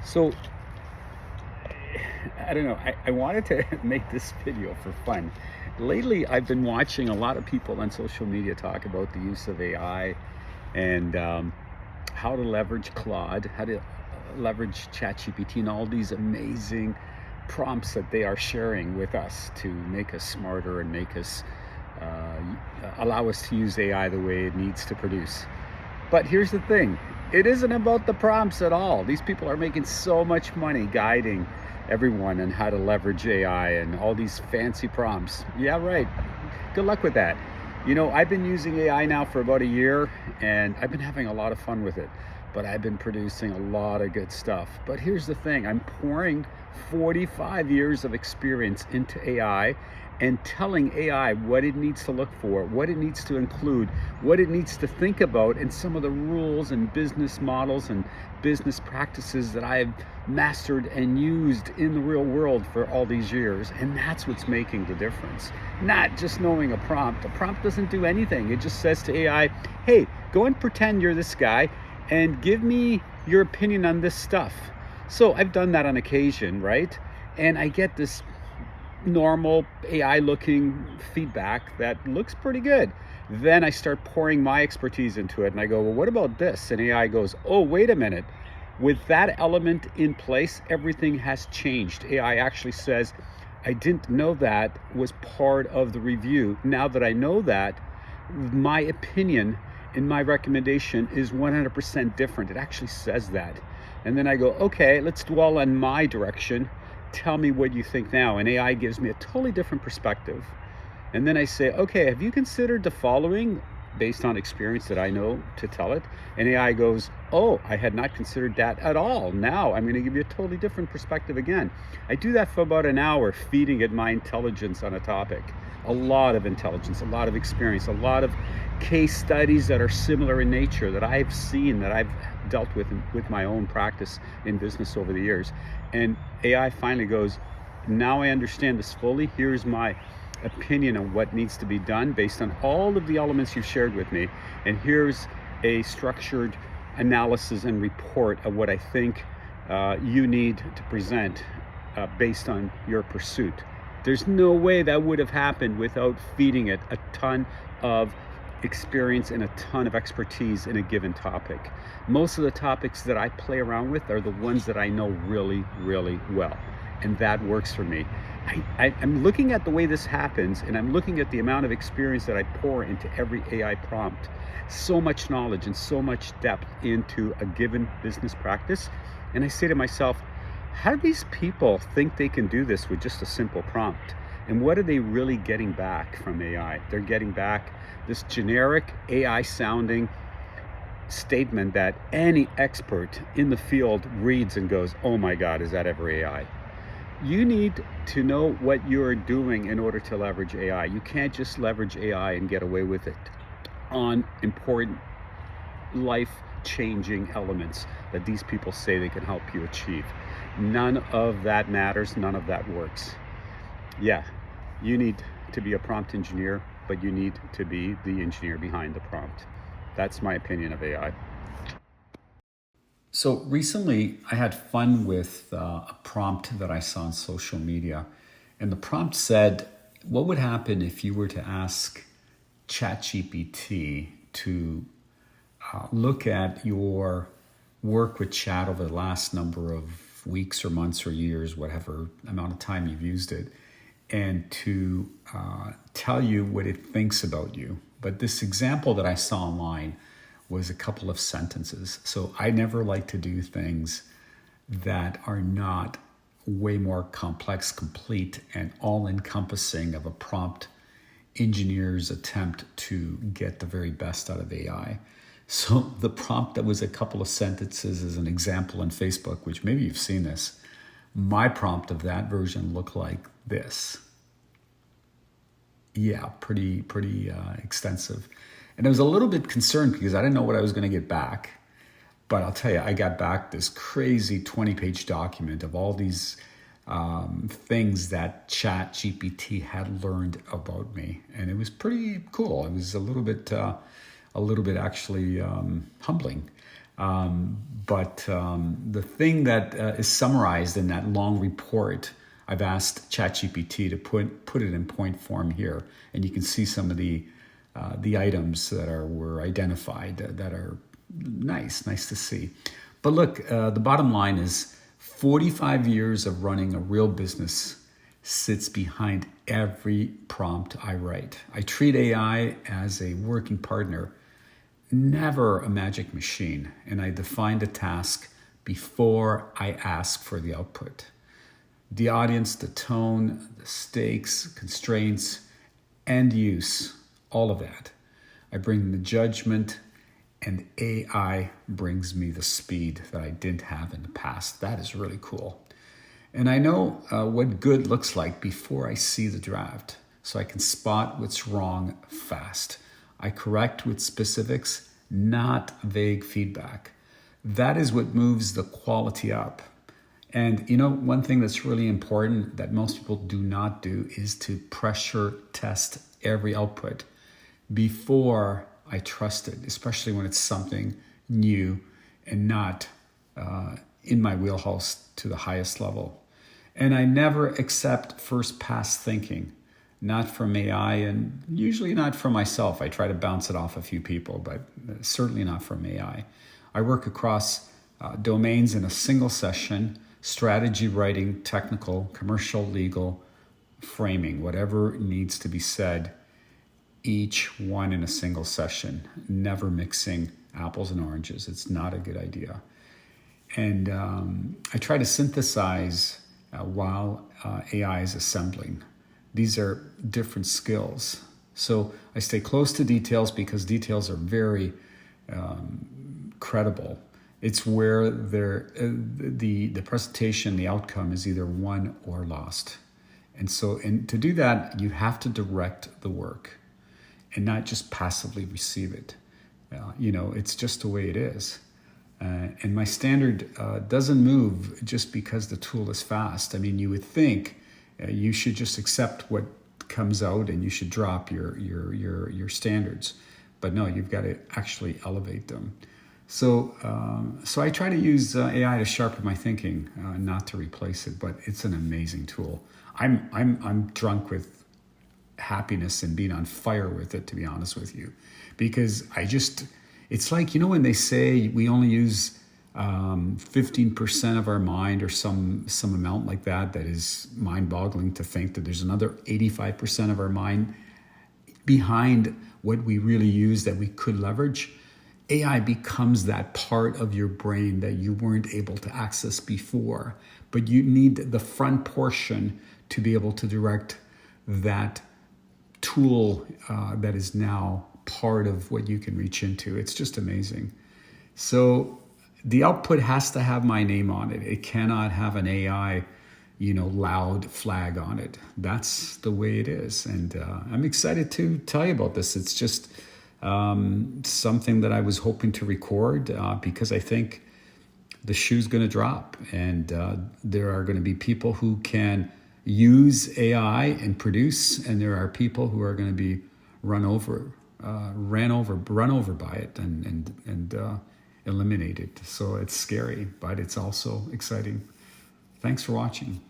So, I don't know, I wanted to make this video for fun. Lately, I've been watching a lot of people on social media talk about the use of AI and how to leverage Claude, how to leverage ChatGPT, and all these amazing prompts that they are sharing with us to make us smarter and make us allow us to use AI the way it needs to produce. But here's the thing, it isn't about the prompts at all. These people are making so much money guiding everyone on how to leverage AI and all these fancy prompts. Yeah, right. Good luck with that. You know, I've been using AI now for about a year and I've been having a lot of fun with it, but I've been producing a lot of good stuff. But here's the thing, I'm pouring 45 years of experience into AI and telling AI what it needs to look for, what it needs to include, what it needs to think about, and some of the rules and business models and business practices that I've mastered and used in the real world for all these years. And that's what's making the difference. Not just knowing a prompt. A prompt doesn't do anything. It just says to AI, hey, go and pretend you're this guy and give me your opinion on this stuff. So I've done that on occasion, right? And I get this normal AI looking feedback that looks pretty good. Then I start pouring my expertise into it and I go, well, what about this? And AI goes, oh, wait a minute. With that element in place, everything has changed. AI actually says, I didn't know that was part of the review. Now that I know that, my opinion and my recommendation is 100% different. It actually says that. And then I go, okay, let's dwell on my direction. Tell me what you think now. And AI gives me a totally different perspective. And then I say, okay, have you considered the following based on experience that I know to tell it? And AI goes, oh, I had not considered that at all. Now I'm going to give you a totally different perspective again. I do that for about an hour, feeding it my intelligence on a topic. A lot of intelligence, a lot of experience, a lot of case studies that are similar in nature that I've seen, that I've dealt with my own practice in business over the years. And AI finally goes, now I understand this fully. Here's my opinion on what needs to be done based on all of the elements you've shared with me. And here's a structured analysis and report of what I think you need to present based on your pursuit. There's no way that would have happened without feeding it a ton of experience and a ton of expertise in a given topic. Most of the topics that I play around with are the ones that I know really, really well. And that works for me. I'm looking at the way this happens, and I'm looking at the amount of experience that I pour into every AI prompt. So much knowledge and so much depth into a given business practice. And I say to myself, how do these people think they can do this with just a simple prompt? And what are they really getting back from AI? They're getting back this generic AI sounding statement that any expert in the field reads and goes, oh my God, is that ever AI? You need to know what you're doing in order to leverage AI. You can't just leverage AI and get away with it on important life-changing elements that these people say they can help you achieve. None of that matters. None of that works. Yeah, you need to be a prompt engineer, but you need to be the engineer behind the prompt. That's my opinion of AI. So recently, I had fun with a prompt that I saw on social media. And the prompt said, what would happen if you were to ask ChatGPT to look at your work with chat over the last number of weeks or months or years, whatever amount of time you've used it, and to tell you what it thinks about you. But this example that I saw online was a couple of sentences. So I never like to do things that are not way more complex, complete, and all-encompassing of a prompt engineer's attempt to get the very best out of AI. So the prompt that was a couple of sentences is an example on Facebook, which maybe you've seen this. My prompt of that version looked like this. Yeah, pretty extensive. And I was a little bit concerned because I didn't know what I was going to get back. But I'll tell you, I got back this crazy 20-page document of all these things that ChatGPT had learned about me, and it was pretty cool. It was a little bit actually humbling. But the thing that is summarized in that long report, I've asked ChatGPT to put it in point form here, and you can see some of the items that were identified that are nice to see. But look, the bottom line is 45 years of running a real business sits behind every prompt I write. I treat AI as a working partner, never a magic machine, and I define the task before I ask for the output. The audience, the tone, the stakes, constraints, and use, all of that. I bring the judgment, and AI brings me the speed that I didn't have in the past. That is really cool. And I know what good looks like before I see the draft, so I can spot what's wrong fast. I correct with specifics, not vague feedback. That is what moves the quality up. And one thing that's really important that most people do not do is to pressure test every output before I trust it, especially when it's something new and not in my wheelhouse to the highest level. And I never accept first pass thinking, not from AI and usually not from myself. I try to bounce it off a few people, but certainly not from AI. I work across domains in a single session: strategy writing, technical, commercial, legal, framing, whatever needs to be said, each one in a single session, never mixing apples and oranges. It's not a good idea. And I try to synthesize while AI is assembling. These are different skills. So I stay close to details because details are very credible. It's where the presentation, the outcome is either won or lost. And to do that, you have to direct the work and not just passively receive it. It's just the way it is. And my standard doesn't move just because the tool is fast. I mean, you would think you should just accept what comes out and you should drop your standards. But no, you've got to actually elevate them. So I try to use AI to sharpen my thinking, not to replace it. But it's an amazing tool. I'm drunk with happiness and being on fire with it, to be honest with you, because it's like, when they say we only use 15% of our mind or some amount like that is mind-boggling to think that there's another 85% of our mind behind what we really use that we could leverage. AI becomes that part of your brain that you weren't able to access before, but you need the front portion to be able to direct that tool that is now part of what you can reach into. It's just amazing. So the output has to have my name on it. It cannot have an AI, loud flag on it. That's the way it is. And I'm excited to tell you about this. It's just something that I was hoping to record because I think the shoe's going to drop. And there are going to be people who can use AI and produce, and there are people who are going to be run over by it and eliminated. So it's scary, but it's also exciting. Thanks for watching.